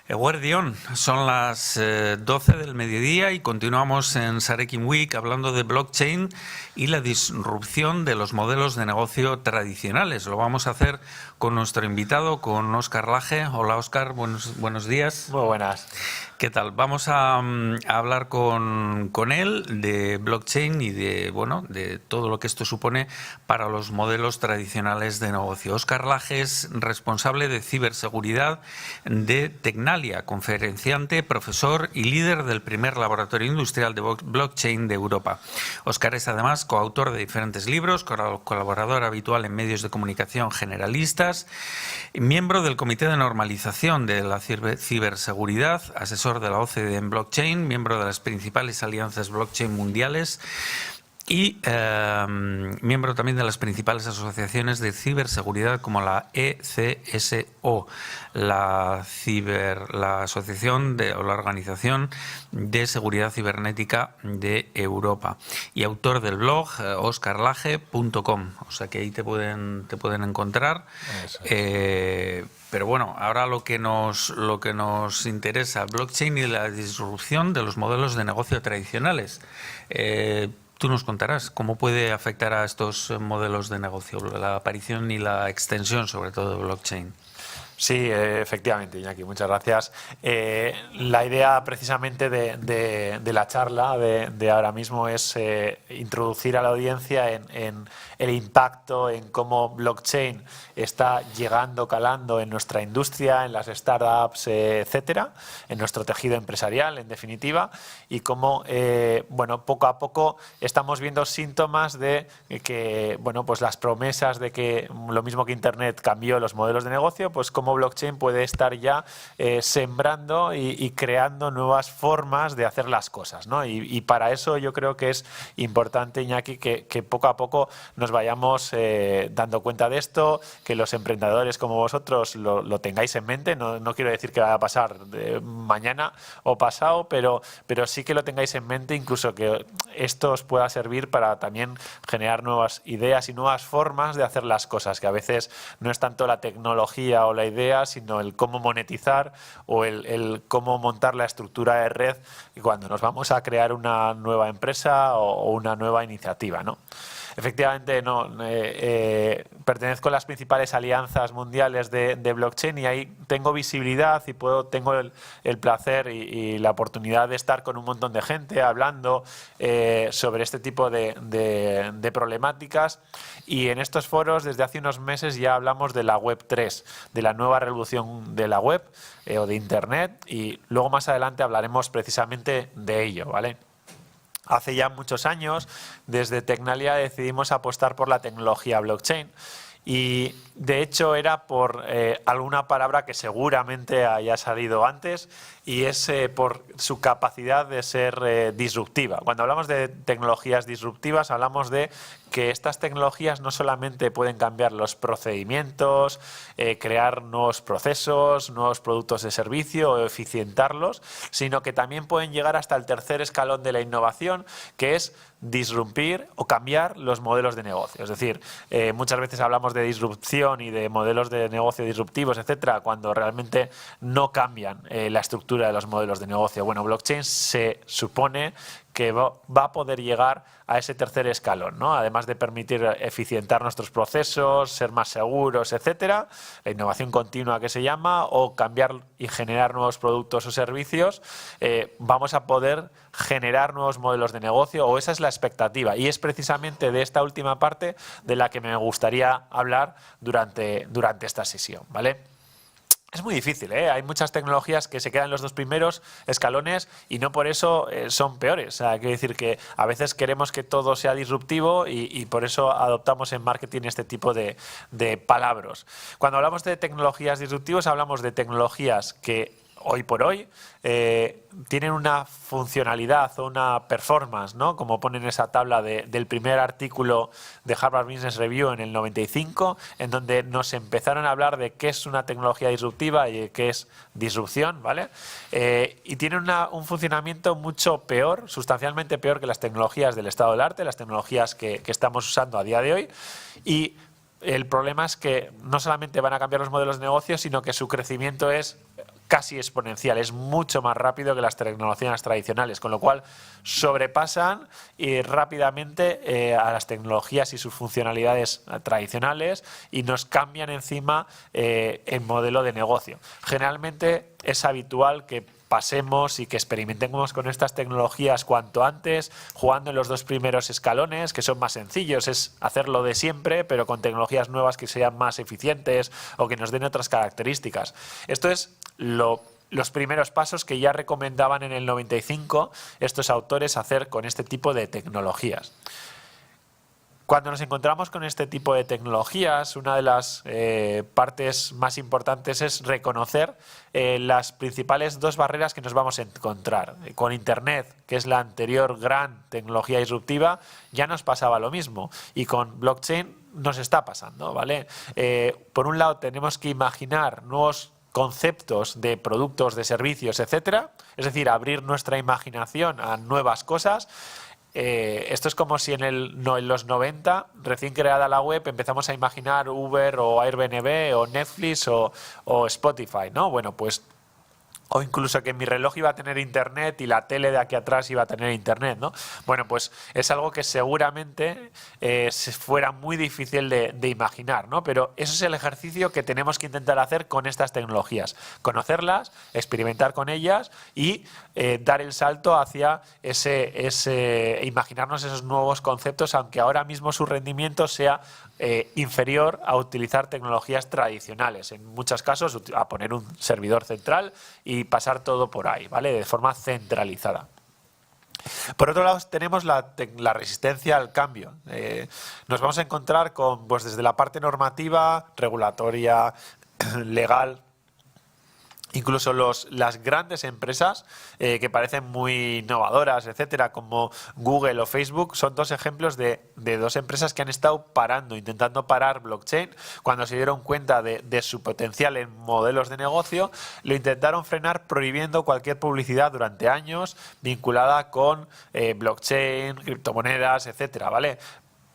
Eguerdión, son las 12 del mediodía y continuamos en Sarekin Week hablando de blockchain y la disrupción de los modelos de negocio tradicionales. Lo vamos a hacer con nuestro invitado, con Óscar Laje. Hola Óscar, buenos días. Muy buenas. ¿Qué tal? Vamos a hablar con él de blockchain y de todo lo que esto supone para los modelos tradicionales de negocio. Óscar Laje es responsable de ciberseguridad de Tecnalia, conferenciante, profesor y líder del primer laboratorio industrial de blockchain de Europa. Óscar es además coautor de diferentes libros, colaborador habitual en medios de comunicación generalistas, miembro del Comité de Normalización de la Ciberseguridad, asesor de la OCDE en blockchain, miembro de las principales alianzas blockchain mundiales y miembro también de las principales asociaciones de ciberseguridad como la ECSO, la Asociación o la Organización de Seguridad Cibernética de Europa, y autor del blog oscarlaje.com, o sea que ahí te pueden encontrar. Pero bueno, ahora lo que nos interesa, blockchain y la disrupción de los modelos de negocio tradicionales. Tú nos contarás cómo puede afectar a estos modelos de negocio, la aparición y la extensión, sobre todo, de blockchain. Sí, efectivamente, Iñaki, muchas gracias. La idea precisamente de la charla de ahora mismo es introducir a la audiencia en el impacto, en cómo blockchain está llegando, calando en nuestra industria, en las startups, etcétera, en nuestro tejido empresarial, en definitiva, y cómo, poco a poco estamos viendo síntomas de que, pues las promesas de que lo mismo que Internet cambió los modelos de negocio, pues cómo blockchain puede estar ya sembrando y creando nuevas formas de hacer las cosas, ¿no? Y para eso yo creo que es importante, Iñaki, que poco a poco nos vayamos dando cuenta de esto, que los emprendedores como vosotros lo tengáis en mente. No quiero decir que vaya a pasar mañana o pasado, pero sí que lo tengáis en mente, incluso que esto os pueda servir para también generar nuevas ideas y nuevas formas de hacer las cosas, que a veces no es tanto la tecnología o la idea, sino el cómo monetizar o el cómo montar la estructura de red cuando nos vamos a crear una nueva empresa o una nueva iniciativa, ¿no? Efectivamente, pertenezco a las principales alianzas mundiales de blockchain y ahí tengo visibilidad y tengo el placer y la oportunidad de estar con un montón de gente hablando sobre este tipo de problemáticas. Y en estos foros, desde hace unos meses, ya hablamos de la Web 3, de la nueva revolución de la web o de Internet, y luego más adelante hablaremos precisamente de ello, ¿vale? Hace ya muchos años, desde Tecnalia decidimos apostar por la tecnología blockchain. Y de hecho era por alguna palabra que seguramente haya salido antes, y es por su capacidad de ser disruptiva. Cuando hablamos de tecnologías disruptivas, hablamos de que estas tecnologías no solamente pueden cambiar los procedimientos, crear nuevos procesos, nuevos productos de servicio o eficientarlos, sino que también pueden llegar hasta el tercer escalón de la innovación, que es disrumpir o cambiar los modelos de negocio. Es decir, muchas veces hablamos de disrupción y de modelos de negocio disruptivos, etcétera, cuando realmente no cambian la estructura de los modelos de negocio. Bueno, blockchain se supone que va a poder llegar a ese tercer escalón, ¿no? Además de permitir eficientar nuestros procesos, ser más seguros, etcétera, la innovación continua que se llama, o cambiar y generar nuevos productos o servicios, vamos a poder generar nuevos modelos de negocio, o esa es la expectativa. Y es precisamente de esta última parte de la que me gustaría hablar durante esta sesión, ¿vale? Es muy difícil, ¿eh? Hay muchas tecnologías que se quedan en los dos primeros escalones y no por eso son peores. O sea, quiero decir que a veces queremos que todo sea disruptivo y por eso adoptamos en marketing este tipo de palabras. Cuando hablamos de tecnologías disruptivas, hablamos de tecnologías que hoy por hoy tienen una funcionalidad o una performance, ¿no? Como pone en esa tabla del primer artículo de Harvard Business Review en el 95, en donde nos empezaron a hablar de qué es una tecnología disruptiva y qué es disrupción, ¿vale? Y tienen un funcionamiento mucho peor, sustancialmente peor que las tecnologías del estado del arte, las tecnologías que estamos usando a día de hoy. Y el problema es que no solamente van a cambiar los modelos de negocio, sino que su crecimiento es casi exponencial, es mucho más rápido que las tecnologías tradicionales, con lo cual sobrepasan rápidamente a las tecnologías y sus funcionalidades tradicionales y nos cambian encima el modelo de negocio. Generalmente es habitual que pasemos y que experimentemos con estas tecnologías cuanto antes, jugando en los 2 primeros escalones, que son más sencillos, es hacerlo de siempre, pero con tecnologías nuevas que sean más eficientes o que nos den otras características. Esto es los primeros pasos que ya recomendaban en el 95 estos autores hacer con este tipo de tecnologías. Cuando nos encontramos con este tipo de tecnologías, una de las partes más importantes es reconocer las principales 2 barreras que nos vamos a encontrar. Con Internet, que es la anterior gran tecnología disruptiva, ya nos pasaba lo mismo, y con blockchain nos está pasando, ¿vale? Por un lado, tenemos que imaginar nuevos conceptos de productos, de servicios, etcétera, es decir, abrir nuestra imaginación a nuevas cosas. Esto es como si en los 90, recién creada la web, empezamos a imaginar Uber o Airbnb o Netflix o Spotify, ¿no? Bueno, pues o incluso que mi reloj iba a tener internet y la tele de aquí atrás iba a tener internet, ¿no? Bueno, pues es algo que seguramente fuera muy difícil de imaginar, ¿no? Pero eso es el ejercicio que tenemos que intentar hacer con estas tecnologías. Conocerlas, experimentar con ellas y dar el salto hacia imaginarnos esos nuevos conceptos, aunque ahora mismo su rendimiento sea inferior a utilizar tecnologías tradicionales. En muchos casos, a poner un servidor central y pasar todo por ahí, ¿vale? De forma centralizada. Por otro lado, tenemos la resistencia al cambio. Nos vamos a encontrar con, pues desde la parte normativa, regulatoria, legal. Incluso las grandes empresas que parecen muy innovadoras, etcétera, como Google o Facebook, son 2 ejemplos de 2 empresas que han estado intentando parar blockchain. Cuando se dieron cuenta de su potencial en modelos de negocio, lo intentaron frenar prohibiendo cualquier publicidad durante años vinculada con blockchain, criptomonedas, etcétera, ¿vale?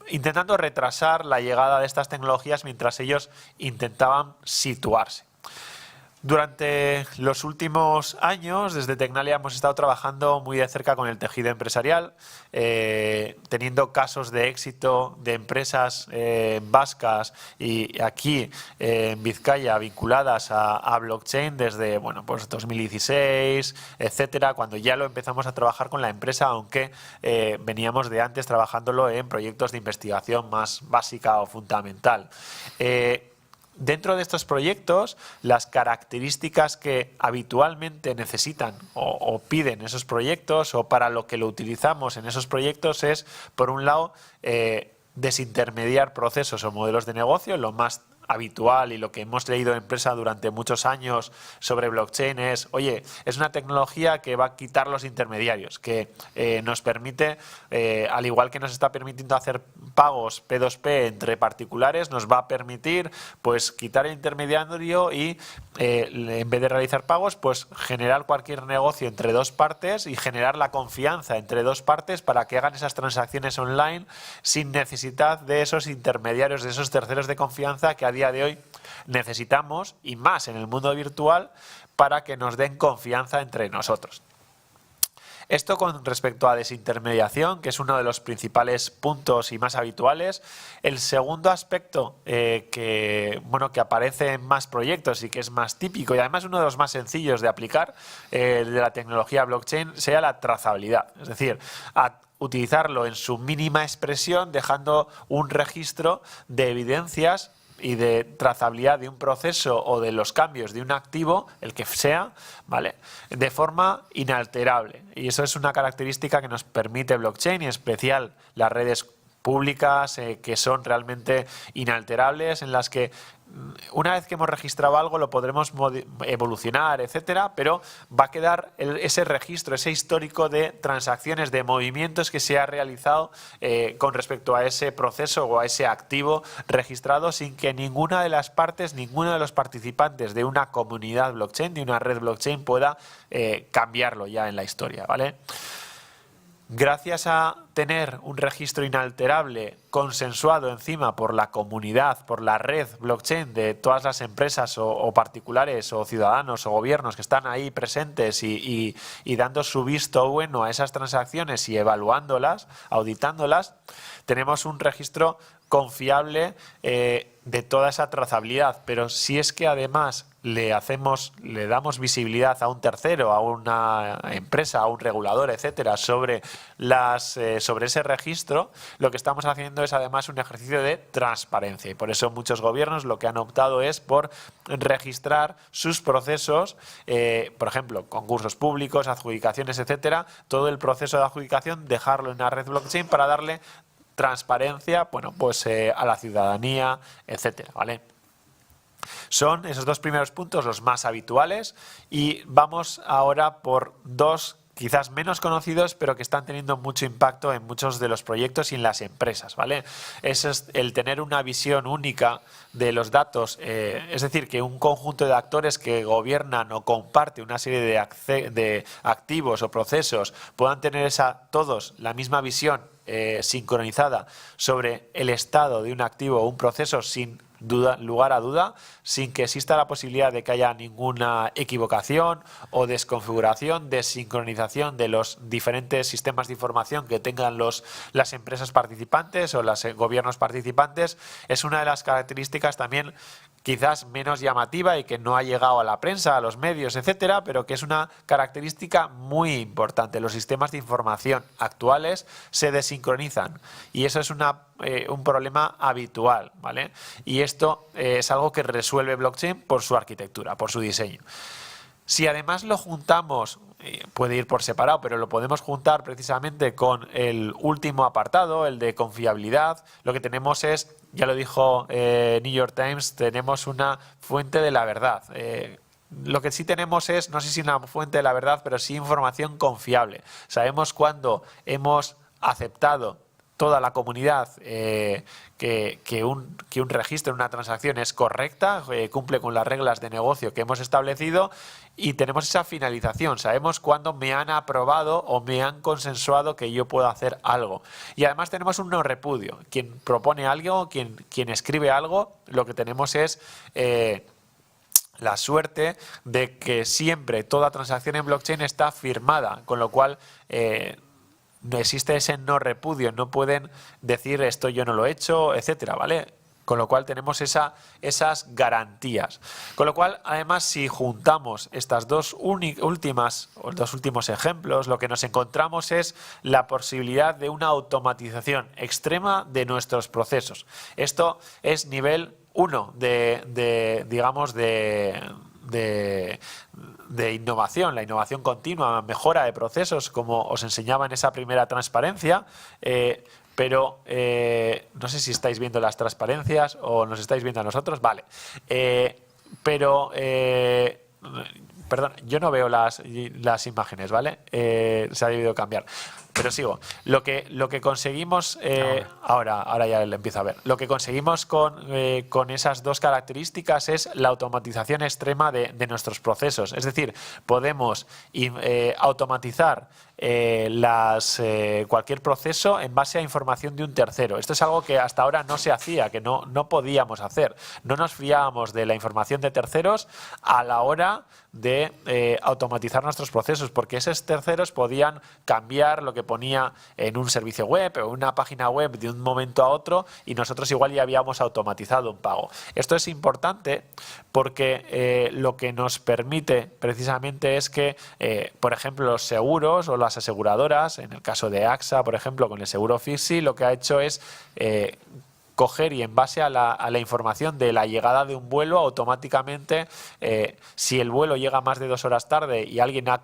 Intentando retrasar la llegada de estas tecnologías mientras ellos intentaban situarse. Durante los últimos años, desde Tecnalia hemos estado trabajando muy de cerca con el tejido empresarial, teniendo casos de éxito de empresas vascas y aquí en Vizcaya vinculadas a blockchain desde pues 2016, etcétera, cuando ya lo empezamos a trabajar con la empresa, aunque veníamos de antes trabajándolo en proyectos de investigación más básica o fundamental. Dentro de estos proyectos, las características que habitualmente necesitan o piden esos proyectos o para lo que lo utilizamos en esos proyectos es, por un lado, desintermediar procesos o modelos de negocio. Lo más habitual y lo que hemos leído en empresa durante muchos años sobre blockchain es, oye, es una tecnología que va a quitar los intermediarios, que nos permite, al igual que nos está permitiendo hacer pagos P2P entre particulares, nos va a permitir pues quitar el intermediario y en vez de realizar pagos, pues generar cualquier negocio entre 2 partes y generar la confianza entre 2 partes para que hagan esas transacciones online sin necesidad de esos intermediarios, de esos terceros de confianza que a día de hoy necesitamos, y más en el mundo virtual, para que nos den confianza entre nosotros. Esto con respecto a desintermediación, que es uno de los principales puntos y más habituales. El segundo aspecto que aparece en más proyectos y que es más típico y además uno de los más sencillos de aplicar de la tecnología blockchain sería la trazabilidad. Es decir, utilizarlo en su mínima expresión, dejando un registro de evidencias y de trazabilidad de un proceso o de los cambios de un activo, el que sea, ¿vale?, de forma inalterable. Y eso es una característica que nos permite blockchain y en especial las redes públicas que son realmente inalterables, en las que una vez que hemos registrado algo lo podremos evolucionar, etcétera, pero va a quedar ese registro, ese histórico de transacciones, de movimientos que se ha realizado con respecto a ese proceso o a ese activo registrado, sin que ninguna de las partes, ninguno de los participantes de una comunidad blockchain, de una red blockchain, pueda cambiarlo ya en la historia, ¿vale? Gracias a tener un registro inalterable consensuado encima por la comunidad, por la red blockchain de todas las empresas o particulares o ciudadanos o gobiernos que están ahí presentes y dando su visto bueno a esas transacciones y evaluándolas, auditándolas, tenemos un registro confiable de toda esa trazabilidad. Pero si es que además le damos visibilidad a un tercero, a una empresa, a un regulador, etcétera, sobre ese registro, lo que estamos haciendo es además un ejercicio de transparencia. Y por eso muchos gobiernos lo que han optado es por registrar sus procesos, por ejemplo, concursos públicos, adjudicaciones, etcétera, todo el proceso de adjudicación, dejarlo en una red blockchain para darle transparencia, bueno, pues a la ciudadanía, etcétera, ¿vale? Son esos dos primeros puntos los más habituales y vamos ahora por dos quizás menos conocidos, pero que están teniendo mucho impacto en muchos de los proyectos y en las empresas, ¿vale? Eso es el tener una visión única de los datos, es decir, que un conjunto de actores que gobiernan o comparte una serie de activos o procesos puedan tener todos la misma visión sincronizada sobre el estado de un activo o un proceso sin lugar a duda, sin que exista la posibilidad de que haya ninguna equivocación o desconfiguración, desincronización de los diferentes sistemas de información que tengan las empresas participantes o los gobiernos participantes, es una de las características también quizás menos llamativa y que no ha llegado a la prensa, a los medios, etcétera, pero que es una característica muy importante. Los sistemas de información actuales se desincronizan y eso es un problema habitual, ¿vale? Y esto es algo que resuelve blockchain por su arquitectura, por su diseño. Si además lo juntamos, puede ir por separado, pero lo podemos juntar precisamente con el último apartado, el de confiabilidad, lo que tenemos es, ya lo dijo New York Times, tenemos una fuente de la verdad. Lo que sí tenemos es, no sé si una fuente de la verdad, pero sí información confiable. Sabemos cuándo hemos aceptado toda la comunidad que un registro, una transacción es correcta, cumple con las reglas de negocio que hemos establecido y tenemos esa finalización. Sabemos cuándo me han aprobado o me han consensuado que yo puedo hacer algo. Y además tenemos un no repudio. Quien propone algo, quien escribe algo, lo que tenemos es la suerte de que siempre toda transacción en blockchain está firmada, con lo cual no existe ese no repudio, no pueden decir esto yo no lo he hecho, etcétera, ¿vale? Con lo cual tenemos esas garantías. Con lo cual, además, si juntamos estas dos últimos ejemplos, lo que nos encontramos es la posibilidad de una automatización extrema de nuestros procesos. Esto es nivel 1 de innovación, la innovación continua, mejora de procesos, como os enseñaba en esa primera transparencia, pero no sé si estáis viendo las transparencias o nos estáis viendo a nosotros, vale, perdón, yo no veo las imágenes, ¿vale? Se ha debido cambiar. Pero sigo. Lo que conseguimos ahora ya le empiezo a ver. Lo que conseguimos con esas dos características es la automatización extrema de nuestros procesos. Es decir, podemos automatizar cualquier proceso en base a información de un tercero. Esto es algo que hasta ahora no se hacía, que no podíamos hacer. No nos fiábamos de la información de terceros a la hora de automatizar nuestros procesos, porque esos terceros podían cambiar lo que ponía en un servicio web o una página web de un momento a otro y nosotros igual ya habíamos automatizado un pago. Esto es importante porque lo que nos permite precisamente es que, por ejemplo, los seguros o las aseguradoras, en el caso de AXA, por ejemplo, con el seguro Fixi, lo que ha hecho es coger y en base a la información de la llegada de un vuelo, automáticamente, si el vuelo llega más de 2 horas tarde y alguien ha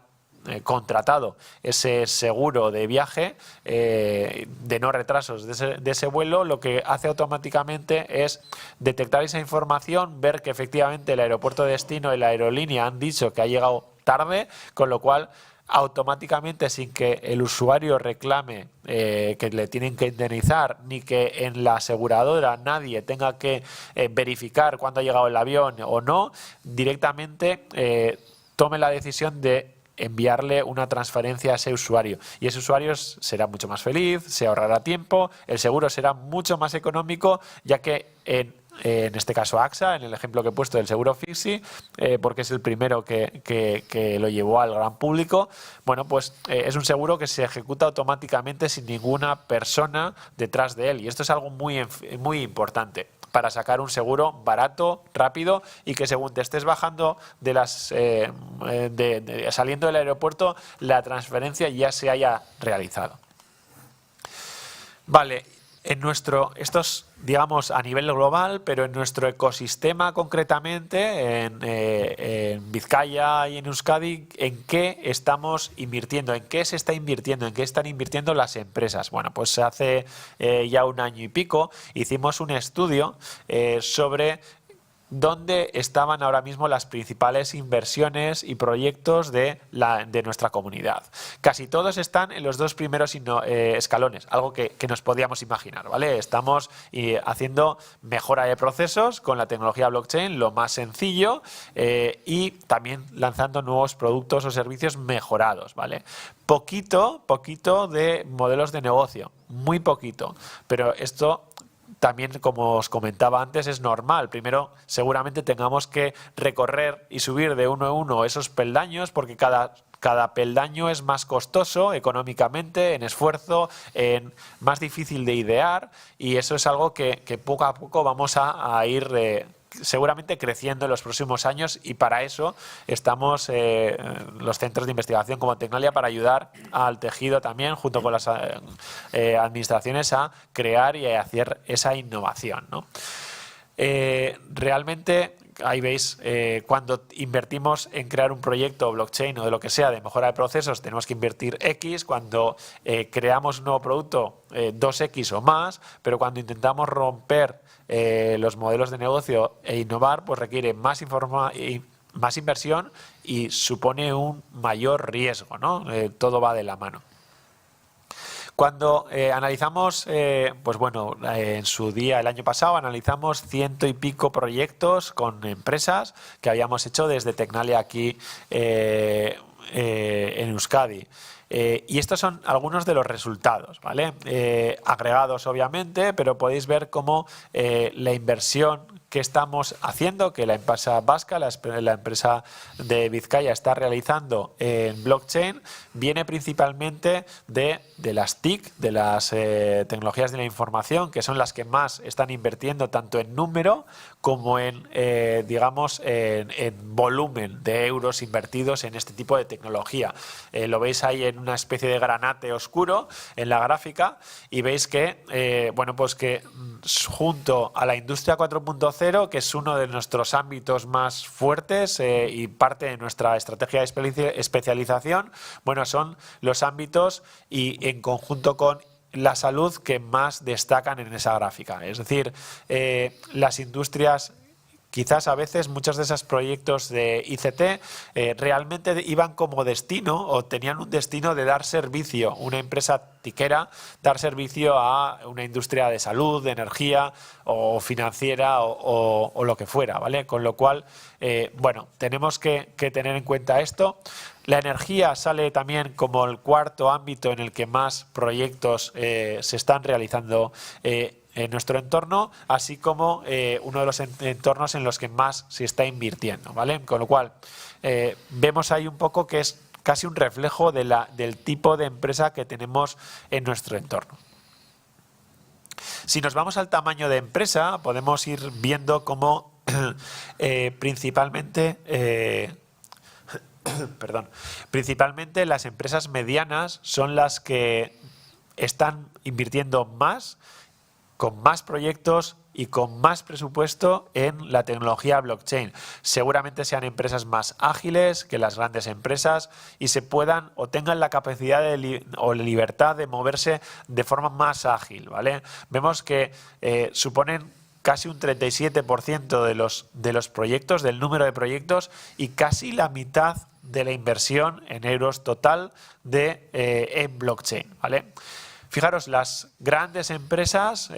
contratado ese seguro de viaje de no retrasos de ese vuelo, lo que hace automáticamente es detectar esa información, ver que efectivamente el aeropuerto de destino y la aerolínea han dicho que ha llegado tarde, con lo cual automáticamente, sin que el usuario reclame que le tienen que indemnizar, ni que en la aseguradora nadie tenga que verificar cuándo ha llegado el avión o no, directamente tome la decisión de enviarle una transferencia a ese usuario. Y ese usuario será mucho más feliz, se ahorrará tiempo, el seguro será mucho más económico, ya que en este caso AXA, en el ejemplo que he puesto del seguro Fixi, porque es el primero que lo llevó al gran público, bueno, pues es un seguro que se ejecuta automáticamente sin ninguna persona detrás de él. Y esto es algo muy importante para sacar un seguro barato, rápido y que según te estés bajando saliendo del aeropuerto, la transferencia ya se haya realizado. Vale, esto es, digamos, a nivel global, pero en nuestro ecosistema concretamente, en Vizcaya y en Euskadi, ¿en qué estamos invirtiendo? ¿En qué se está invirtiendo? ¿En qué están invirtiendo las empresas? Bueno, pues hace ya 1 año y pico hicimos un estudio sobre dónde estaban ahora mismo las principales inversiones y proyectos de nuestra comunidad. Casi todos están en los 2 primeros escalones, algo que nos podíamos imaginar, ¿vale? Estamos haciendo mejora de procesos con la tecnología blockchain, lo más sencillo, y también lanzando nuevos productos o servicios mejorados, ¿vale? Poquito de modelos de negocio, muy poquito, pero esto también, como os comentaba antes, es normal. Primero, seguramente tengamos que recorrer y subir de uno en uno esos peldaños, porque cada peldaño es más costoso económicamente, en esfuerzo, más difícil de idear, y eso es algo que poco a poco vamos a ir seguramente creciendo en los próximos años, y para eso estamos los centros de investigación como Tecnalia, para ayudar al tejido también, junto con las administraciones, a crear y a hacer esa innovación, ¿no? Realmente, ahí veis, cuando invertimos en crear un proyecto blockchain o de lo que sea de mejora de procesos, tenemos que invertir X. Cuando creamos un nuevo producto, 2X o más, pero cuando intentamos romper los modelos de negocio e innovar, pues requiere más inversión y supone un mayor riesgo, ¿no? Todo va de la mano. Cuando analizamos, pues bueno, en su día, el año pasado, analizamos 100 y pico proyectos con empresas que habíamos hecho desde Tecnalia aquí en Euskadi. Y estos son algunos de los resultados, ¿vale? Agregados, obviamente, pero podéis ver cómo la inversión que estamos haciendo, que la empresa vasca, la empresa de Vizcaya, está realizando en blockchain, viene principalmente de las TIC, de las tecnologías de la información, que son las que más están invirtiendo tanto en número como digamos, en volumen de euros invertidos en este tipo de tecnología. Lo veis ahí en una especie de granate oscuro en la gráfica, y veis que, bueno, pues que junto a la industria 4.0, que es uno de nuestros ámbitos más fuertes y parte de nuestra estrategia de especialización, bueno, son los ámbitos, y en conjunto con la salud, que más destacan en esa gráfica. Es decir, las industrias, quizás a veces muchos de esos proyectos de ICT realmente iban como destino, o tenían un destino de dar servicio, una empresa tiquera, dar servicio a una industria de salud, de energía o financiera o lo que fuera, ¿vale? Con lo cual, bueno, tenemos que tener en cuenta esto. La energía sale también como el cuarto ámbito en el que más proyectos se están realizando en nuestro entorno, así como uno de los entornos en los que más se está invirtiendo, ¿vale? Con lo cual, vemos ahí un poco que es casi un reflejo del tipo de empresa que tenemos en nuestro entorno. Si nos vamos al tamaño de empresa, podemos ir viendo cómo principalmente las empresas medianas son las que están invirtiendo más, con más proyectos y con más presupuesto en la tecnología blockchain. Seguramente sean empresas más ágiles que las grandes empresas y se puedan o tengan la capacidad o la libertad de moverse de forma más ágil, ¿vale? Vemos que suponen casi un 37% de los proyectos, del número de proyectos, y casi la mitad de la inversión en euros total en blockchain, ¿vale? Fijaros, las grandes empresas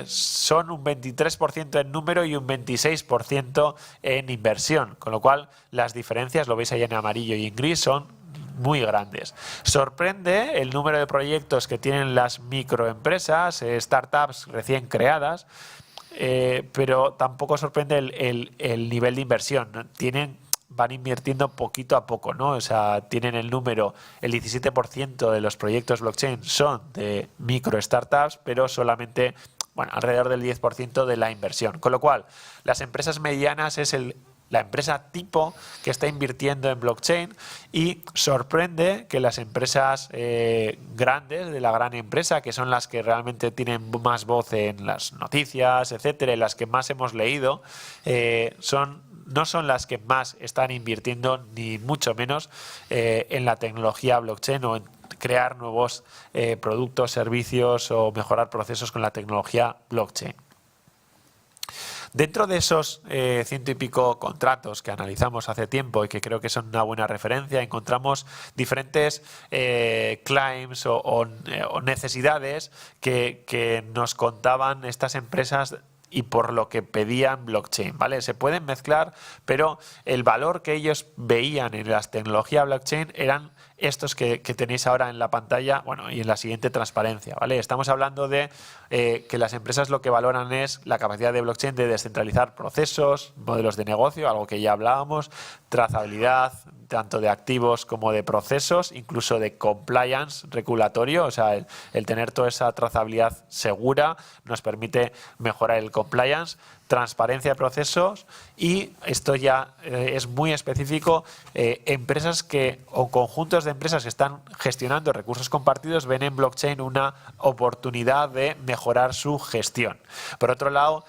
son un 23% en número y un 26% en inversión, con lo cual las diferencias, lo veis ahí en amarillo y en gris, son muy grandes. Sorprende el número de proyectos que tienen las microempresas, startups recién creadas, pero tampoco sorprende el nivel de inversión, ¿no? Van invirtiendo poquito a poco, ¿no? O sea, tienen el 17% de los proyectos blockchain son de micro startups, pero solamente, bueno, alrededor del 10% de la inversión. Con lo cual, las empresas medianas es la empresa tipo que está invirtiendo en blockchain, y sorprende que las empresas grandes, de la gran empresa, que son las que realmente tienen más voz en las noticias, etcétera, y las que más hemos leído, no son las que más están invirtiendo, ni mucho menos en la tecnología blockchain o en crear nuevos productos, servicios o mejorar procesos con la tecnología blockchain. Dentro de esos 100 y pico contratos que analizamos hace tiempo y que creo que son una buena referencia, encontramos diferentes claims o necesidades que nos contaban estas empresas y por lo que pedían blockchain, ¿vale? Se pueden mezclar, pero el valor que ellos veían en las tecnologías blockchain eran estos que tenéis ahora en la pantalla, bueno, y en la siguiente transparencia, ¿vale? Estamos hablando de que las empresas lo que valoran es la capacidad de blockchain de descentralizar procesos, modelos de negocio, algo que ya hablábamos, trazabilidad, tanto de activos como de procesos, incluso de compliance regulatorio, o sea, el tener toda esa trazabilidad segura nos permite mejorar el compliance, transparencia de procesos, y esto ya es muy específico, empresas o conjuntos de empresas que están gestionando recursos compartidos ven en blockchain una oportunidad de mejorar su gestión. Por otro lado,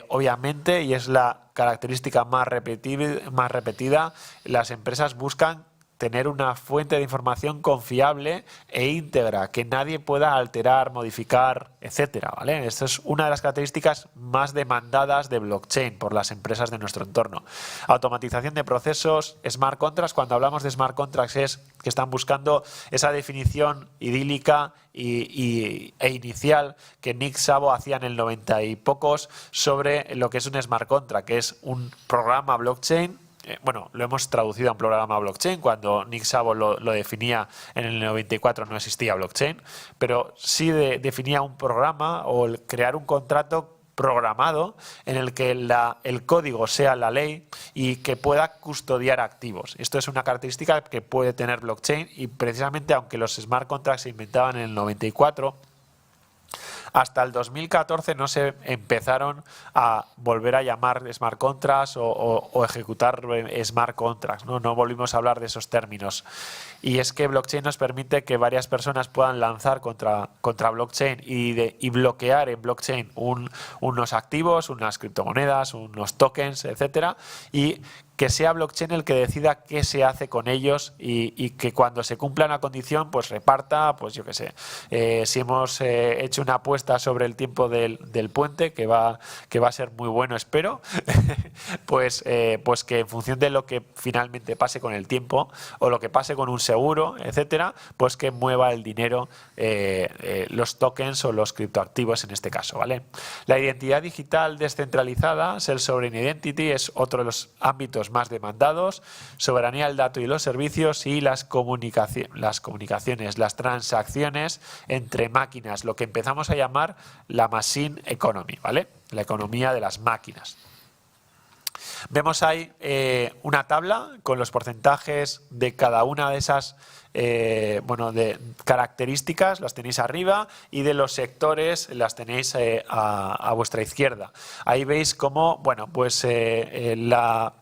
obviamente, y es la característica más repetida, las empresas buscan tener una fuente de información confiable e íntegra, que nadie pueda alterar, modificar, etcétera, ¿vale? Esta es una de las características más demandadas de blockchain por las empresas de nuestro entorno. Automatización de procesos, smart contracts. Cuando hablamos de smart contracts es que están buscando esa definición idílica e inicial que Nick Szabo hacía en el 90 y pocos sobre lo que es un smart contract, que es un programa blockchain. Bueno, lo hemos traducido a un programa blockchain. Cuando Nick Szabo lo definía en el 94 no existía blockchain, pero sí definía un programa o crear un contrato programado en el que el código sea la ley y que pueda custodiar activos. Esto es una característica que puede tener blockchain, y precisamente aunque los smart contracts se inventaban en el 94, hasta el 2014 no se empezaron a volver a llamar smart contracts o ejecutar smart contracts, ¿no? No volvimos a hablar de esos términos. Y es que blockchain nos permite que varias personas puedan lanzar contra blockchain y bloquear en blockchain unos activos, unas criptomonedas, unos tokens, etcétera, y que sea blockchain el que decida qué se hace con ellos, y que cuando se cumpla una condición, pues reparta, pues yo qué sé, si hemos hecho una apuesta sobre el tiempo del puente, que va a ser muy bueno, espero, pues que en función de lo que finalmente pase con el tiempo o lo que pase con un seguro, etcétera, pues que mueva el dinero, los tokens o los criptoactivos en este caso, ¿vale? La identidad digital descentralizada, self-sovereign identity, es otro de los ámbitos más demandados. Soberanía del dato y los servicios, y las comunicaciones, las transacciones entre máquinas, lo que empezamos a llamar la machine economy, ¿vale? La economía de las máquinas. Vemos ahí una tabla con los porcentajes de cada una de esas de características, las tenéis arriba, y de los sectores las tenéis a vuestra izquierda. Ahí veis cómo, bueno, pues la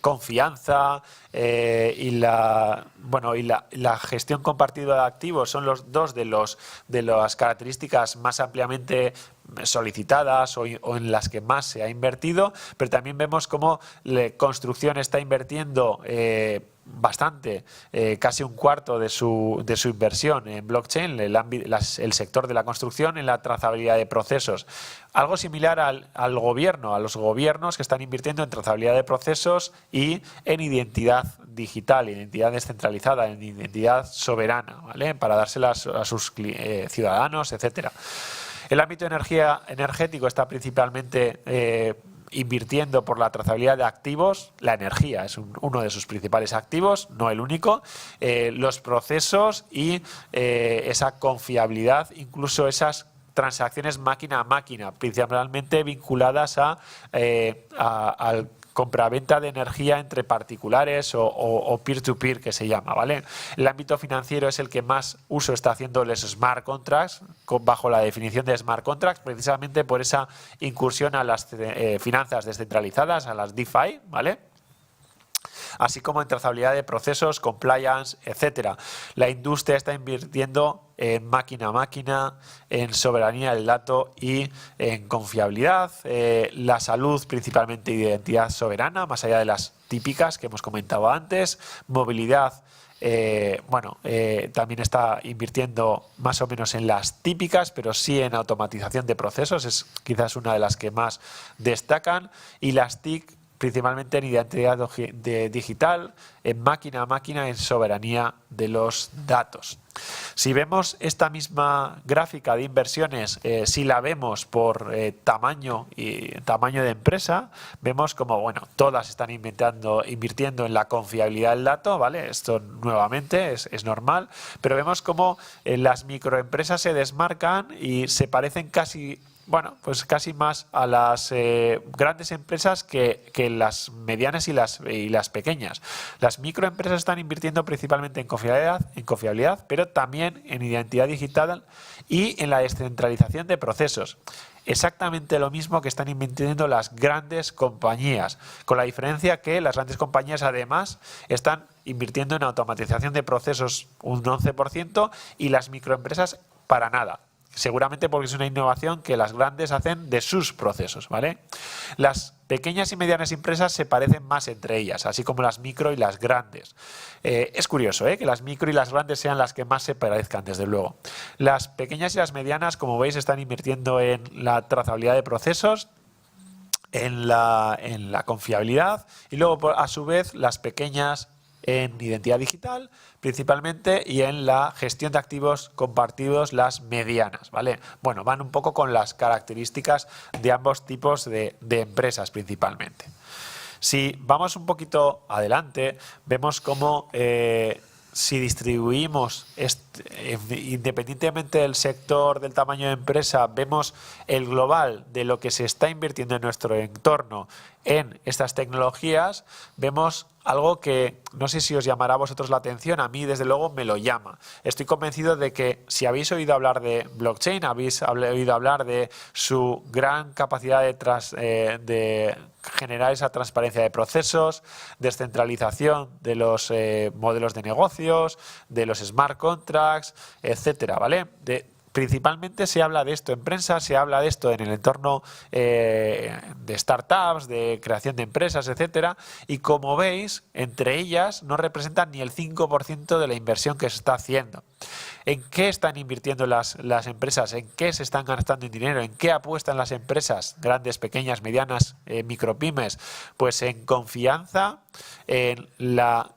confianza y la gestión compartida de activos son los dos de las características más ampliamente solicitadas o en las que más se ha invertido, pero también vemos cómo la construcción está invirtiendo bastante, casi un cuarto de su inversión en blockchain, el sector de la construcción, en la trazabilidad de procesos. Algo similar al gobierno, a los gobiernos que están invirtiendo en trazabilidad de procesos y en identidad digital, identidad descentralizada, en identidad soberana, ¿vale? Para dárselas a sus ciudadanos, etcétera. El ámbito energético está principalmente invirtiendo por la trazabilidad de activos. La energía es uno de sus principales activos, no el único, los procesos y esa confiabilidad, incluso esas transacciones máquina a máquina, principalmente vinculadas al compraventa de energía entre particulares o peer-to-peer, que se llama, ¿vale? El ámbito financiero es el que más uso está haciendo los smart contracts, bajo la definición de smart contracts, precisamente por esa incursión a las finanzas descentralizadas, a las DeFi, ¿vale? Así como en trazabilidad de procesos, compliance, etcétera. La industria está invirtiendo en máquina a máquina, en soberanía del dato y en confiabilidad. La salud, principalmente de identidad soberana, más allá de las típicas que hemos comentado antes. Movilidad, también está invirtiendo más o menos en las típicas, pero sí en automatización de procesos, es quizás una de las que más destacan. Y las TIC, principalmente en identidad digital, en máquina a máquina, en soberanía de los datos. Si vemos esta misma gráfica de inversiones, si la vemos por tamaño de empresa, vemos como, bueno, todas están invirtiendo en la confiabilidad del dato, ¿vale? Esto nuevamente es normal, pero vemos como las microempresas se desmarcan y se parecen casi más a las grandes empresas que las medianas y las pequeñas. Las microempresas están invirtiendo principalmente en confiabilidad, pero también en identidad digital y en la descentralización de procesos. Exactamente lo mismo que están invirtiendo las grandes compañías, con la diferencia que las grandes compañías además están invirtiendo en automatización de procesos un 11% y las microempresas para nada. Seguramente porque es una innovación que las grandes hacen de sus procesos, ¿vale? Las pequeñas y medianas empresas se parecen más entre ellas, así como las micro y las grandes. Es curioso, que las micro y las grandes sean las que más se parezcan, desde luego. Las pequeñas y las medianas, como veis, están invirtiendo en la trazabilidad de procesos, en la confiabilidad, y luego, a su vez, las pequeñas en identidad digital principalmente y en la gestión de activos compartidos, las medianas, ¿vale? Bueno, van un poco con las características de ambos tipos de empresas principalmente. Si vamos un poquito adelante, vemos cómo si distribuimos, independientemente del sector, del tamaño de empresa, vemos el global de lo que se está invirtiendo en nuestro entorno en estas tecnologías, vemos algo que no sé si os llamará a vosotros la atención, a mí desde luego me lo llama. Estoy convencido de que si habéis oído hablar de blockchain, habéis oído hablar de su gran capacidad de generar esa transparencia de procesos, descentralización de los modelos de negocios, de los smart contracts, etcétera, ¿vale? Principalmente se habla de esto en prensa, se habla de esto en el entorno de startups, de creación de empresas, etcétera, y como veis, entre ellas no representan ni el 5% de la inversión que se está haciendo. ¿En qué están invirtiendo las empresas? ¿En qué se están gastando en dinero? ¿En qué apuestan las empresas, grandes, pequeñas, medianas, micropymes? Pues en confianza, en las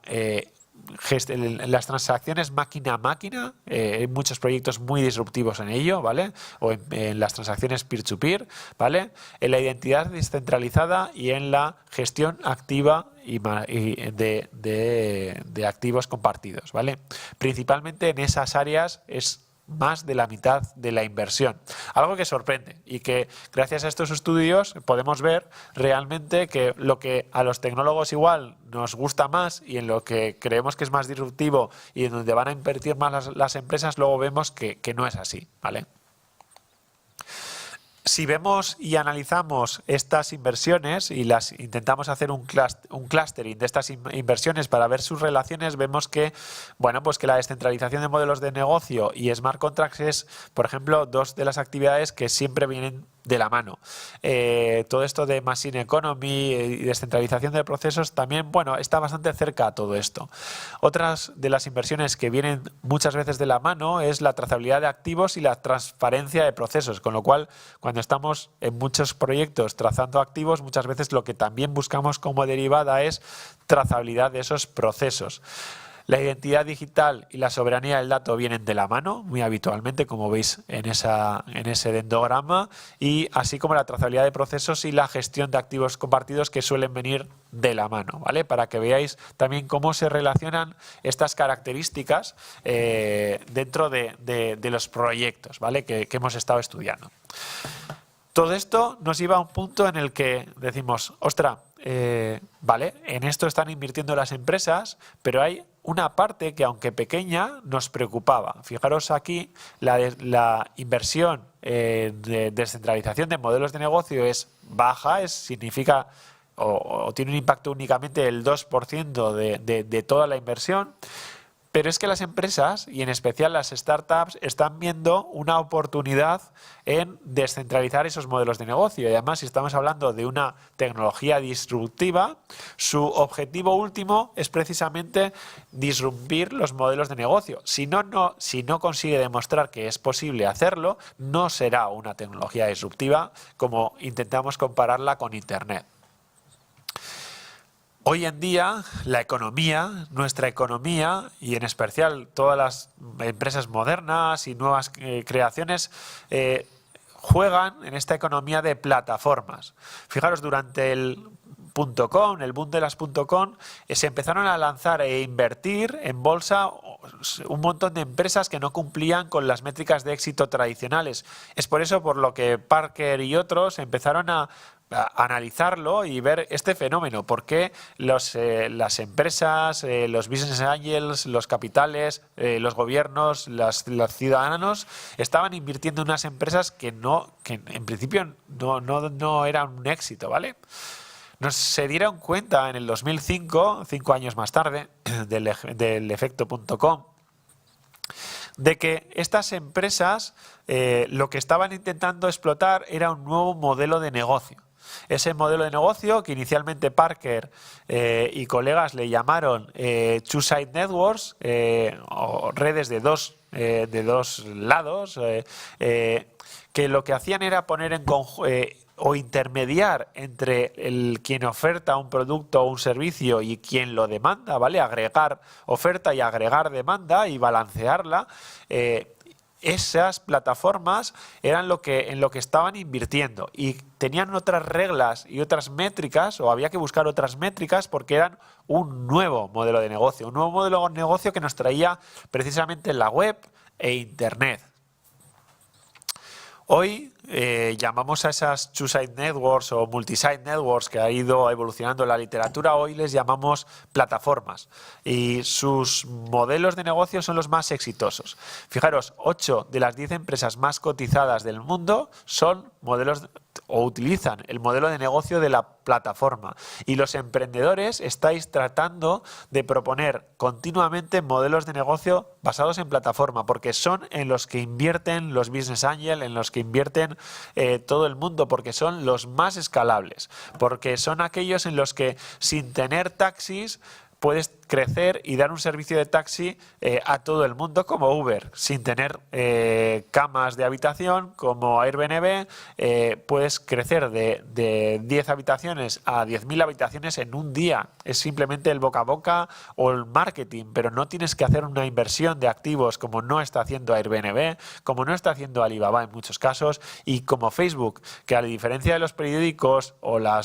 transacciones máquina a máquina, hay muchos proyectos muy disruptivos en ello, ¿vale? O en las transacciones peer-to-peer, ¿vale? En la identidad descentralizada y en la gestión activa de activos compartidos, ¿vale? Principalmente en esas áreas es más de la mitad de la inversión. Algo que sorprende y que gracias a estos estudios podemos ver realmente que lo que a los tecnólogos igual nos gusta más y en lo que creemos que es más disruptivo y en donde van a invertir más las empresas, luego vemos que no es así, ¿vale? Si vemos y analizamos estas inversiones y las intentamos hacer un clustering de estas inversiones para ver sus relaciones, vemos que, bueno, pues que la descentralización de modelos de negocio y smart contracts es, por ejemplo, dos de las actividades que siempre vienen de la mano. Todo esto de machine economy y descentralización de procesos también, bueno, está bastante cerca a todo esto. Otras de las inversiones que vienen muchas veces de la mano es la trazabilidad de activos y la transparencia de procesos, con lo cual cuando estamos en muchos proyectos trazando activos, muchas veces lo que también buscamos como derivada es trazabilidad de esos procesos. La identidad digital y la soberanía del dato vienen de la mano, muy habitualmente, como veis en ese dendrograma, y así como la trazabilidad de procesos y la gestión de activos compartidos, que suelen venir de la mano, ¿vale? Para que veáis también cómo se relacionan estas características dentro de los proyectos, ¿vale? que hemos estado estudiando. Todo esto nos lleva a un punto en el que decimos, ostras, vale, en esto están invirtiendo las empresas, pero hay una parte que, aunque pequeña, nos preocupaba. Fijaros aquí, la inversión de descentralización de modelos de negocio es baja, significa o tiene un impacto únicamente del 2% de toda la inversión. Pero es que las empresas, y en especial las startups, están viendo una oportunidad en descentralizar esos modelos de negocio. Y además, si estamos hablando de una tecnología disruptiva, su objetivo último es precisamente disrumpir los modelos de negocio. Si no consigue demostrar que es posible hacerlo, no será una tecnología disruptiva como intentamos compararla con Internet. Hoy en día, la economía, nuestra economía, y en especial todas las empresas modernas y nuevas creaciones, juegan en esta economía de plataformas. Fijaros, durante el .com, el boom de las .com, se empezaron a lanzar e invertir en bolsa un montón de empresas que no cumplían con las métricas de éxito tradicionales. Es por eso por lo que Parker y otros empezaron a analizarlo y ver este fenómeno, por qué las empresas, los business angels, los capitales, los gobiernos, los ciudadanos estaban invirtiendo en unas empresas que en principio no eran un éxito, ¿vale? Se dieron cuenta en el 2005, 5 años más tarde, del efecto .com, de que estas empresas lo que estaban intentando explotar era un nuevo modelo de negocio. Ese modelo de negocio que inicialmente Parker y colegas le llamaron two-side networks, o redes de dos lados, que lo que hacían era poner o intermediar entre quien oferta un producto o un servicio y quien lo demanda, ¿vale? Agregar oferta y agregar demanda y balancearla. Esas plataformas eran en lo que estaban invirtiendo y tenían otras reglas y otras métricas, o había que buscar otras métricas porque eran un nuevo modelo de negocio, que nos traía precisamente la web e Internet. Hoy llamamos a esas two-side networks o multi-side networks que ha ido evolucionando la literatura, hoy les llamamos plataformas y sus modelos de negocio son los más exitosos. Fijaros, 8 de las 10 empresas más cotizadas del mundo son modelos o utilizan el modelo de negocio de la plataforma, y los emprendedores estáis tratando de proponer continuamente modelos de negocio basados en plataforma, porque son en los que invierten los business angels, en los que invierten todo el mundo, porque son los más escalables, porque son aquellos en los que sin tener taxis puedes crecer y dar un servicio de taxi a todo el mundo, como Uber, sin tener camas de habitación, como Airbnb. Puedes crecer de 10 habitaciones a 10.000 habitaciones en un día. Es simplemente el boca a boca o el marketing, pero no tienes que hacer una inversión de activos como no está haciendo Airbnb, como no está haciendo Alibaba en muchos casos, y como Facebook, que a diferencia de los periódicos o la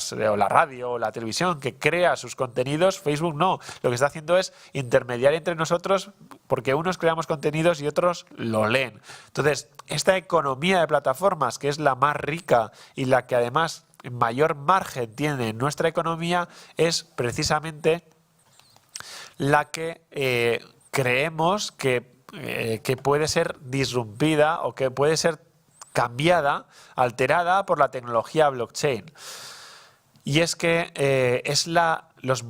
radio o la televisión que crea sus contenidos, Facebook no. Lo que está haciendo es intermediar entre nosotros, porque unos creamos contenidos y otros lo leen. Entonces, esta economía de plataformas, que es la más rica y la que además mayor margen tiene en nuestra economía, es precisamente la que creemos que puede ser disrumpida o que puede ser cambiada, alterada por la tecnología blockchain. Y es que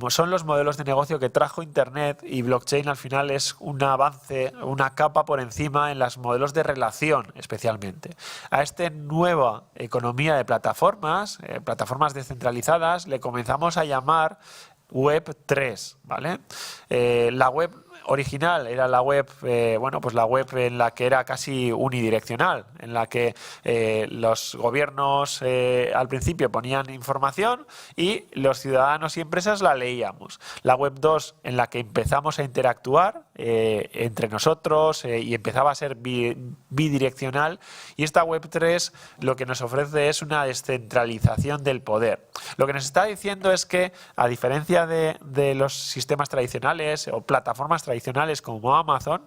son los modelos de negocio que trajo Internet, y blockchain al final es un avance, una capa por encima en los modelos de relación especialmente. A esta nueva economía de plataformas, plataformas descentralizadas, le comenzamos a llamar Web 3, ¿vale? La web original era la web, pues la web en la que era casi unidireccional, en la que los gobiernos al principio ponían información y los ciudadanos y empresas la leíamos. La web 2 en la que empezamos a interactuar entre nosotros y empezaba a ser bidireccional, y esta web 3 lo que nos ofrece es una descentralización del poder. Lo que nos está diciendo es que, a diferencia de los sistemas tradicionales o plataformas tradicionales como Amazon,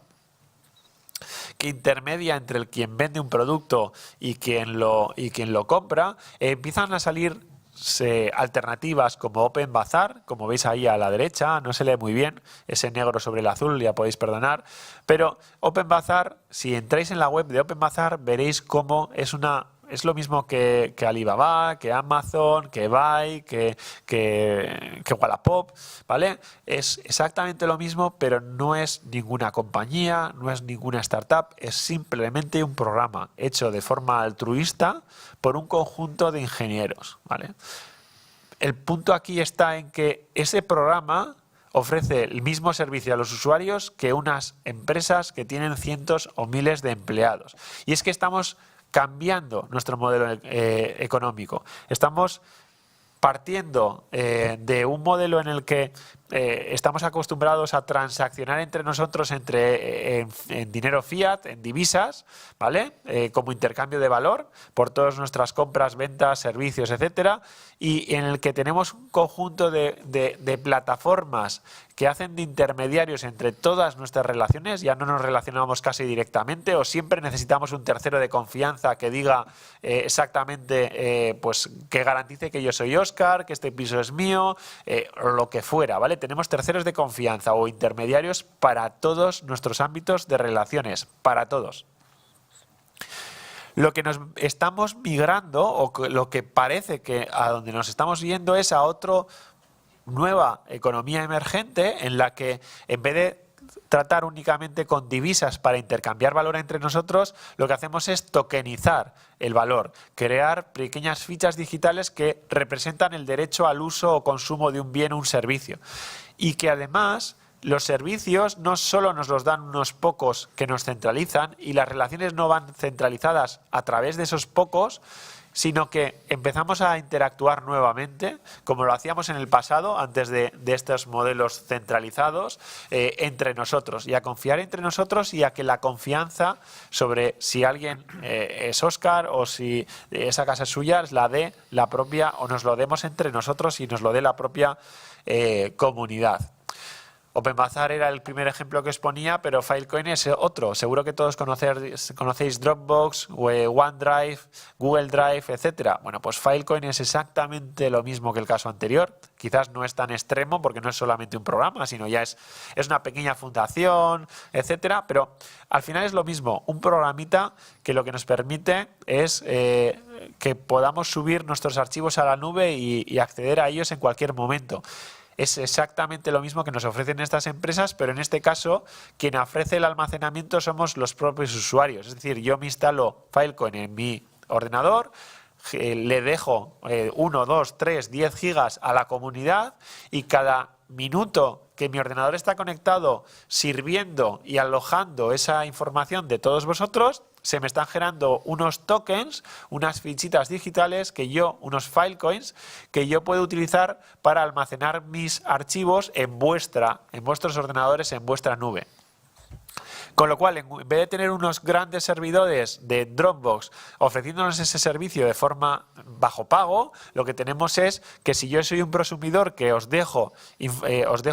que intermedia entre quien vende un producto y quien lo compra, empiezan a salir alternativas como OpenBazaar, como veis ahí a la derecha, no se lee muy bien, ese negro sobre el azul, ya podéis perdonar, pero OpenBazaar, si entráis en la web de OpenBazaar, veréis cómo es lo mismo que Alibaba, que Amazon, que Buy, que Wallapop, ¿vale? Es exactamente lo mismo, pero no es ninguna compañía, no es ninguna startup, es simplemente un programa hecho de forma altruista por un conjunto de ingenieros, ¿vale? El punto aquí está en que ese programa ofrece el mismo servicio a los usuarios que unas empresas que tienen cientos o miles de empleados. Y es que estamos cambiando nuestro modelo económico. Estamos partiendo de un modelo en el que estamos acostumbrados a transaccionar entre nosotros en dinero fiat, en divisas, ¿vale? Como intercambio de valor por todas nuestras compras, ventas, servicios, etcétera, y en el que tenemos un conjunto de plataformas que hacen de intermediarios entre todas nuestras relaciones. Ya no nos relacionamos casi directamente, o siempre necesitamos un tercero de confianza que diga exactamente, pues que garantice que yo soy Óscar, que este piso es mío, o lo que fuera, ¿vale? Tenemos terceros de confianza o intermediarios para todos nuestros ámbitos de relaciones, para todos. Lo que nos estamos migrando, o lo que parece que a donde nos estamos yendo, es a otra nueva economía emergente, en la que en vez de tratar únicamente con divisas para intercambiar valor entre nosotros, lo que hacemos es tokenizar el valor, crear pequeñas fichas digitales que representan el derecho al uso o consumo de un bien o un servicio. Y que además los servicios no solo nos los dan unos pocos que nos centralizan, y las relaciones no van centralizadas a través de esos pocos, sino que empezamos a interactuar nuevamente, como lo hacíamos en el pasado, antes de estos modelos centralizados, entre nosotros, y a confiar entre nosotros, y a que la confianza sobre si alguien es Óscar o si esa casa es suya, la dé la propia, o nos lo demos entre nosotros y nos lo dé la propia comunidad. OpenBazaar era el primer ejemplo que os ponía, pero Filecoin es otro. Seguro que todos conocéis Dropbox, OneDrive, Google Drive, etcétera. Bueno, pues Filecoin es exactamente lo mismo que el caso anterior. Quizás no es tan extremo porque no es solamente un programa, sino ya es una pequeña fundación, etcétera. Pero al final es lo mismo, un programita que lo que nos permite es que podamos subir nuestros archivos a la nube y acceder a ellos en cualquier momento. Es exactamente lo mismo que nos ofrecen estas empresas, pero en este caso quien ofrece el almacenamiento somos los propios usuarios. Es decir, yo me instalo Filecoin en mi ordenador, le dejo 1, 2, 3, 10 gigas a la comunidad, y cada minuto que mi ordenador está conectado sirviendo y alojando esa información de todos vosotros, se me están generando unos tokens, unas fichitas digitales, unos Filecoins, que yo puedo utilizar para almacenar mis archivos en vuestros ordenadores, en vuestra nube. Con lo cual, en vez de tener unos grandes servidores de Dropbox ofreciéndonos ese servicio de forma bajo pago, lo que tenemos es que si yo soy un prosumidor que os dejo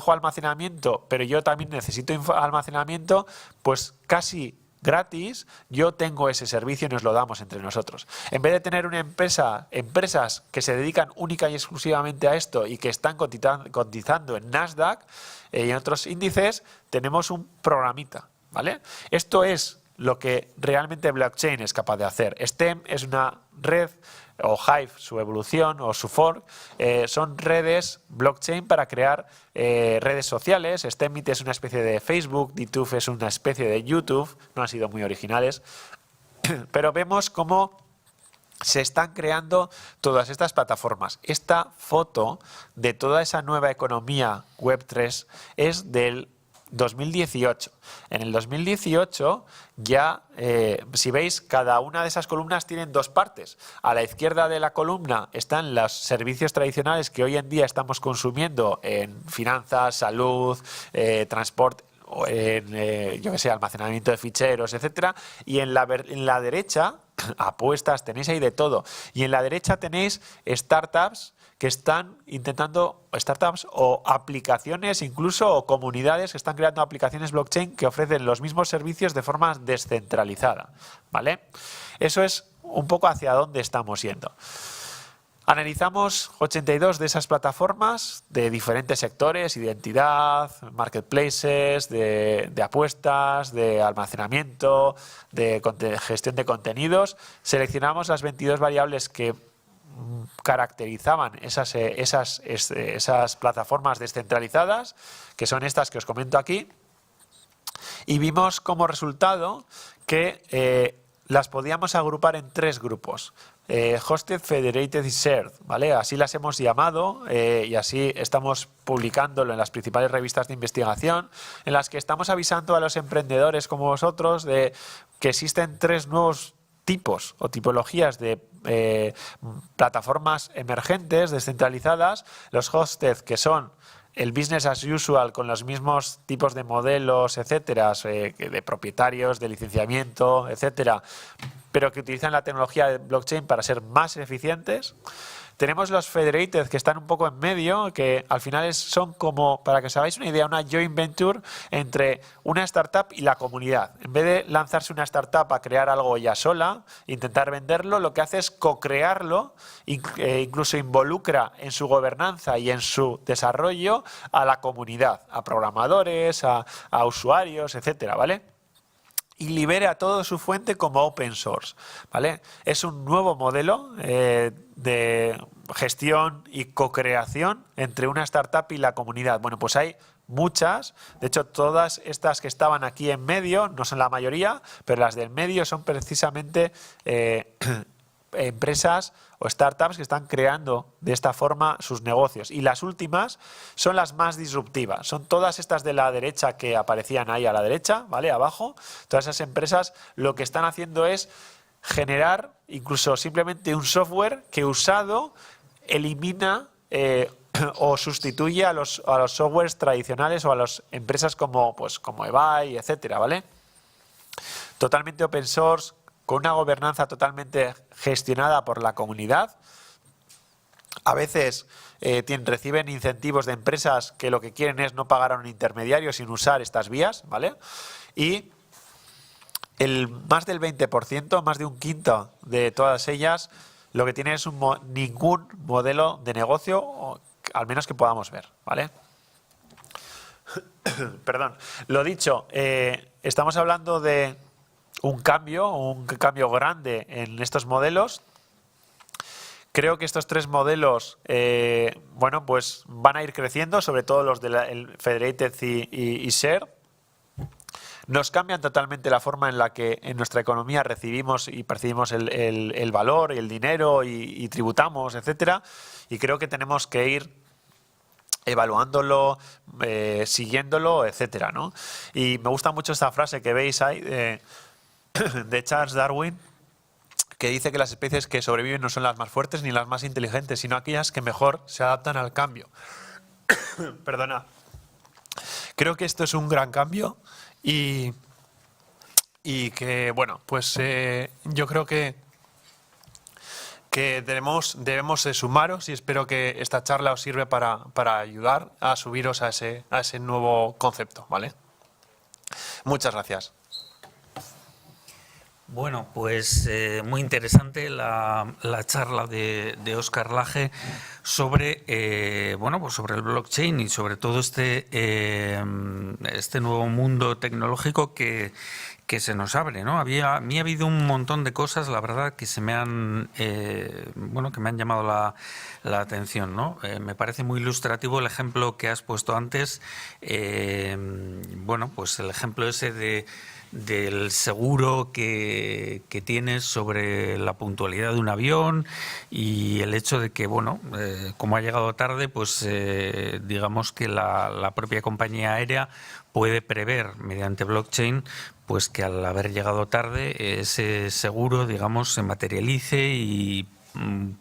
almacenamiento, pero yo también necesito almacenamiento, pues casi gratis, yo tengo ese servicio y nos lo damos entre nosotros. En vez de tener empresas que se dedican única y exclusivamente a esto y que están cotizando en Nasdaq y en otros índices, tenemos un programita, ¿vale? Esto es lo que realmente blockchain es capaz de hacer. STEM es una red, o Hive, su evolución o su fork, son redes blockchain para crear redes sociales. STEMit es una especie de Facebook, DTube es una especie de YouTube, no han sido muy originales, pero vemos cómo se están creando todas estas plataformas. Esta foto de toda esa nueva economía Web3 es del 2018. En el 2018 ya, si veis, cada una de esas columnas tienen dos partes. A la izquierda de la columna están los servicios tradicionales que hoy en día estamos consumiendo en finanzas, salud, transporte, en, yo que sé, almacenamiento de ficheros, etcétera. Y en la derecha, apuestas, tenéis ahí de todo. Y en la derecha tenéis startups que están intentando, startups o aplicaciones incluso, o comunidades que están creando aplicaciones blockchain que ofrecen los mismos servicios de forma descentralizada, ¿vale? Eso es un poco hacia dónde estamos yendo. Analizamos 82 de esas plataformas de diferentes sectores: identidad, marketplaces, de apuestas, de almacenamiento, de gestión de contenidos. Seleccionamos las 22 variables que caracterizaban esas plataformas descentralizadas, que son estas que os comento aquí, y vimos como resultado que las podíamos agrupar en tres grupos: Hosted, Federated y Shared, ¿vale? Así las hemos llamado y así estamos publicándolo en las principales revistas de investigación, en las que estamos avisando a los emprendedores como vosotros de que existen tres nuevos tipos o tipologías de plataformas emergentes, descentralizadas: los hosted, que son el business as usual con los mismos tipos de modelos, etcétera, de propietarios, de licenciamiento, etcétera, pero que utilizan la tecnología de blockchain para ser más eficientes. Tenemos los federated, que están un poco en medio, que al final son como, para que os hagáis una idea, una joint venture entre una startup y la comunidad. En vez de lanzarse una startup a crear algo ella sola, intentar venderlo, lo que hace es co-crearlo, incluso involucra en su gobernanza y en su desarrollo a la comunidad, a programadores, a usuarios, etcétera, ¿vale? Y libera toda su fuente como open source, ¿vale? Es un nuevo modelo de gestión y co-creación entre una startup y la comunidad. Bueno, pues hay muchas. De hecho, todas estas que estaban aquí en medio, no son la mayoría, pero las del medio son precisamente empresas o startups que están creando de esta forma sus negocios. Y las últimas son las más disruptivas. Son todas estas de la derecha que aparecían ahí a la derecha, ¿vale? Abajo. Todas esas empresas lo que están haciendo es generar incluso simplemente un software que usado elimina o sustituye a los softwares tradicionales o a las empresas como eBay, etcétera, ¿vale? Totalmente open source, con una gobernanza totalmente gestionada por la comunidad. A veces reciben incentivos de empresas que lo que quieren es no pagar a un intermediario sin usar estas vías, ¿vale? Y más del 20%, más de un quinto de todas ellas, lo que tienen es ningún modelo de negocio, o al menos que podamos ver, ¿vale? Perdón. Lo dicho, estamos hablando de un cambio grande en estos modelos. Creo que estos tres modelos, bueno, pues van a ir creciendo, sobre todo los de Federated y Share. Nos cambian totalmente la forma en la que en nuestra economía recibimos y percibimos el valor y el dinero y tributamos, etcétera. Y creo que tenemos que ir evaluándolo, siguiéndolo, etcétera, ¿no? Y me gusta mucho esta frase que veis ahí de Charles Darwin, que dice que las especies que sobreviven no son las más fuertes ni las más inteligentes, sino aquellas que mejor se adaptan al cambio. Perdona. Creo que esto es un gran cambio y que, bueno, pues yo creo que debemos sumaros, y espero que esta charla os sirva para ayudar a subiros a ese nuevo concepto, ¿vale? Muchas gracias. Bueno, pues muy interesante la charla de Óscar Laje sobre bueno, pues sobre el blockchain y sobre todo este nuevo mundo tecnológico que se nos abre, ¿no? A mí ha habido un montón de cosas, la verdad, que se me han bueno, que me han llamado la atención, ¿no? Me parece muy ilustrativo el ejemplo que has puesto antes, bueno, pues el ejemplo ese del seguro que tienes sobre la puntualidad de un avión y el hecho de que, bueno, como ha llegado tarde, pues digamos que la propia compañía aérea puede prever mediante blockchain pues que al haber llegado tarde ese seguro, digamos, se materialice y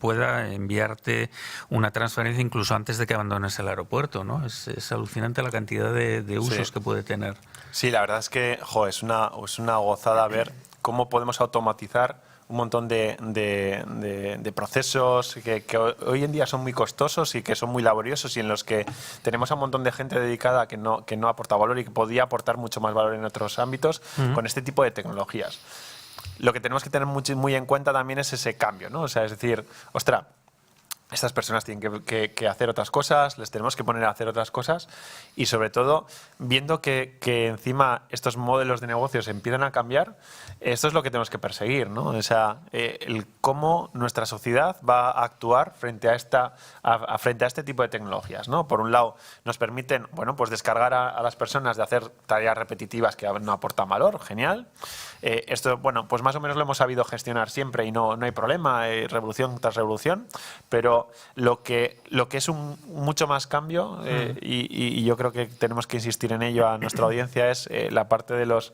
pueda enviarte una transferencia incluso antes de que abandones el aeropuerto, ¿no? Es alucinante la cantidad de usos que puede tener. Sí, la verdad es que es una gozada ver cómo podemos automatizar un montón de procesos que hoy en día son muy costosos y que son muy laboriosos y en los que tenemos a un montón de gente dedicada que no aporta valor y que podría aportar mucho más valor en otros ámbitos con este tipo de tecnologías. Lo que tenemos que tener muy en cuenta también es ese cambio, ¿no? O sea, es decir, ostras, estas personas tienen que hacer otras cosas, les tenemos que poner a hacer otras cosas y sobre todo viendo que encima estos modelos de negocios empiezan a cambiar, esto es lo que tenemos que perseguir, ¿no? O sea, el cómo nuestra sociedad va a actuar frente a este tipo de tecnologías, ¿no? Por un lado, nos permiten, bueno, pues descargar a las personas de hacer tareas repetitivas que no aportan valor, genial. Esto, bueno, pues más o menos lo hemos sabido gestionar siempre y no hay problema, revolución tras revolución, pero lo que es mucho más cambio y yo creo que tenemos que insistir en ello a nuestra audiencia es la parte de los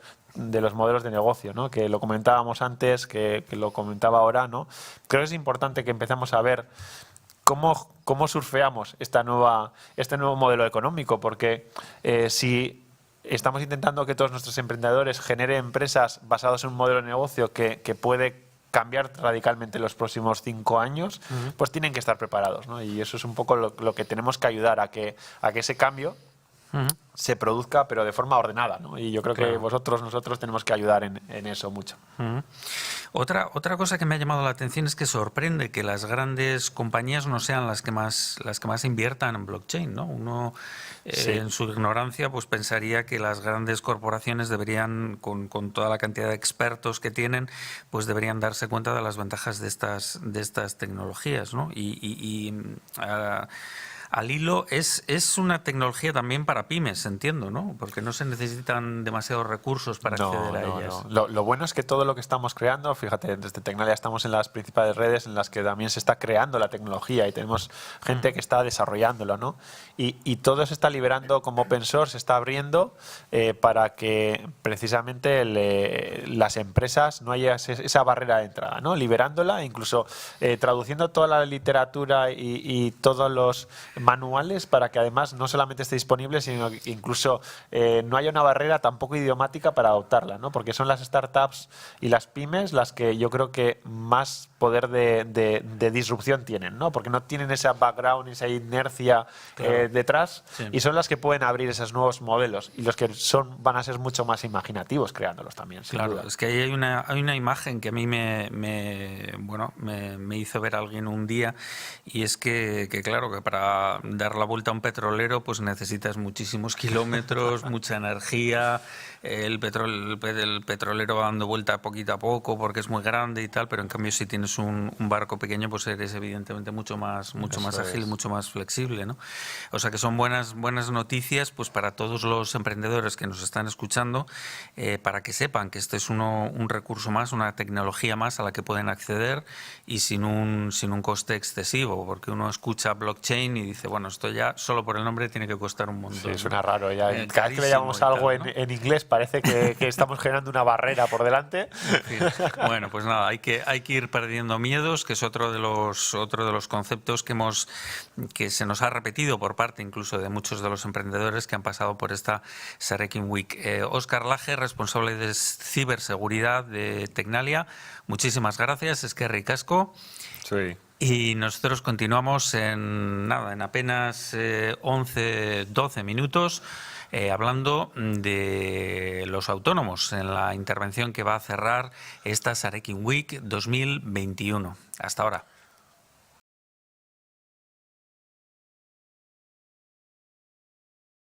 modelos de negocio, ¿no? Que lo comentábamos antes, que lo comentaba ahora, ¿no? Creo que es importante que empecemos a ver cómo surfeamos este nuevo modelo económico, porque si estamos intentando que todos nuestros emprendedores generen empresas basadas en un modelo de negocio que puede cambiar radicalmente en los próximos 5 años, pues tienen que estar preparados, ¿no? Y eso es un poco lo que tenemos que ayudar a que ese cambio se produzca, pero de forma ordenada, ¿no? Y yo creo que nosotros tenemos que ayudar en eso mucho. Otra cosa que me ha llamado la atención es que sorprende que las grandes compañías no sean las que más inviertan en blockchain, ¿no? Uno en su ignorancia pues pensaría que las grandes corporaciones deberían, con toda la cantidad de expertos que tienen, pues deberían darse cuenta de las ventajas de estas tecnologías, ¿no? Al hilo, es una tecnología también para pymes, entiendo, ¿no? Porque no se necesitan demasiados recursos para acceder a ellas. No. Lo bueno es que todo lo que estamos creando, fíjate, desde Tecnalia estamos en las principales redes en las que también se está creando la tecnología y tenemos gente que está desarrollándolo, ¿no? Y todo se está liberando como open source, se está abriendo para que precisamente las empresas no haya esa barrera de entrada, ¿no? Liberándola, incluso traduciendo toda la literatura y todos los manuales para que además no solamente esté disponible, sino que incluso no haya una barrera tampoco idiomática para adoptarla, ¿no? Porque son las startups y las pymes las que yo creo que más poder de disrupción tienen, ¿no? Porque no tienen ese background, esa inercia detrás y son las que pueden abrir esos nuevos modelos y los que van a ser mucho más imaginativos creándolos también. Claro, duda. es que hay una imagen que a mí me hizo ver a alguien un día y es que claro, que para dar la vuelta a un petrolero pues necesitas muchísimos kilómetros, mucha energía, el petrolero va dando vuelta poquito a poco porque es muy grande y tal, pero en cambio si tienes un barco pequeño pues eres evidentemente mucho más ágil y mucho más flexible, ¿no? O sea que son buenas noticias pues para todos los emprendedores que nos están escuchando, para que sepan que este es un recurso más, una tecnología más a la que pueden acceder y sin un coste excesivo, porque uno escucha blockchain y dice, bueno, esto ya solo por el nombre tiene que costar un montón. Sí, suena raro. Ya, cada vez que veamos algo tal, ¿no? en inglés parece que estamos generando una barrera por delante. En fin. Bueno, pues nada, hay que ir perdiendo miedos, que es otro de los conceptos que se nos ha repetido por parte incluso de muchos de los emprendedores que han pasado por esta Sarekin Week. Óscar Laje, responsable de ciberseguridad de Tecnalia, muchísimas gracias, eskerrik asko. Sí. Y nosotros continuamos en apenas 11-12 minutos hablando de los autónomos en la intervención que va a cerrar esta Sarekin Week 2021. Hasta ahora.